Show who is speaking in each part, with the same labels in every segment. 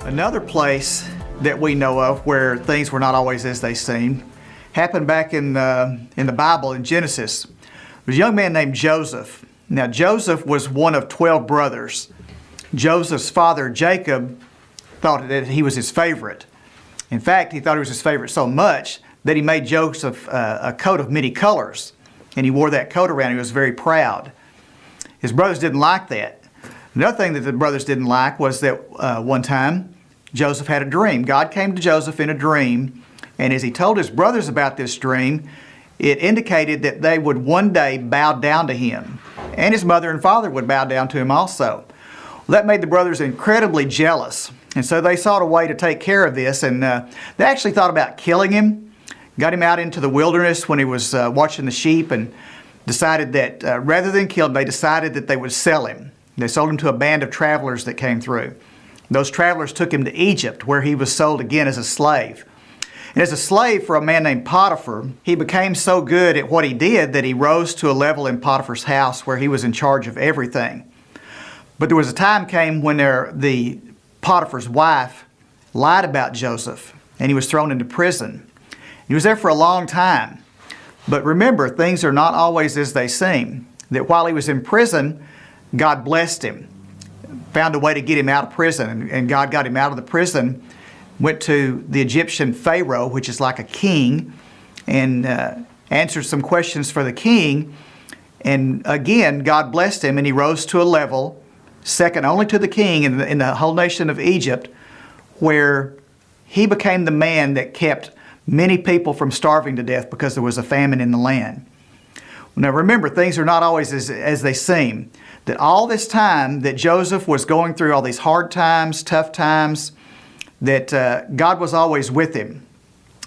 Speaker 1: Another place that we know of where things were not always as they seemed happened back in the Bible in Genesis. There was a young man named Joseph. Now Joseph was one of 12 brothers. Joseph's father Jacob thought that he was his favorite. In fact, he thought he was his favorite so much that he made Joseph a coat of many colors, and he wore that coat around. He was very proud. His brothers didn't like that. Another thing that the brothers didn't like was that one time Joseph had a dream. God came to Joseph in a dream, and as he told his brothers about this dream, it indicated that they would one day bow down to him, and his mother and father would bow down to him also. Well, that made the brothers incredibly jealous, and so they sought a way to take care of this, and they actually thought about killing him, got him out into the wilderness when he was watching the sheep, and decided that rather than kill him, they decided that they would sell him. They sold him to a band of travelers that came through. Those travelers took him to Egypt, where he was sold again as a slave. And as a slave for a man named Potiphar, he became so good at what he did that he rose to a level in Potiphar's house where he was in charge of everything. But there was a time came when the Potiphar's wife lied about Joseph, and he was thrown into prison. He was there for a long time. But remember, things are not always as they seem. That while he was in prison, God blessed him, found a way to get him out of prison, and God got him out of the prison, went to the Egyptian Pharaoh, which is like a king, and answered some questions for the king. And again, God blessed him, and he rose to a level second only to the king in the whole nation of Egypt, where he became the man that kept many people from starving to death because there was a famine in the land. Now remember, things are not always as they seem. That all this time that Joseph was going through all these hard times, tough times, that God was always with him.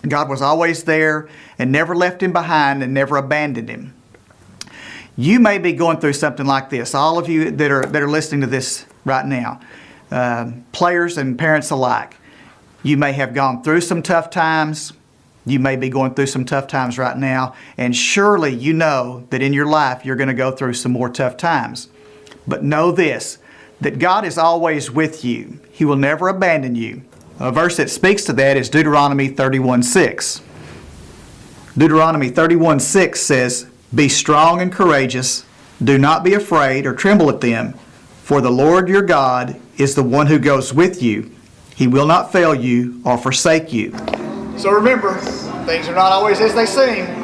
Speaker 1: God was always there and never left him behind and never abandoned him. You may be going through something like this. All of you that are listening to this right now, players and parents alike, you may have gone through some tough times. You may be going through some tough times right now, and surely you know that in your life you're going to go through some more tough times. But know this, that God is always with you. He will never abandon you. A verse that speaks to that is Deuteronomy 31:6. Deuteronomy 31:6 says, "Be strong and courageous. Do not be afraid or tremble at them, for the Lord your God is the one who goes with you. He will not fail you or forsake you." So remember, things are not always as they seem.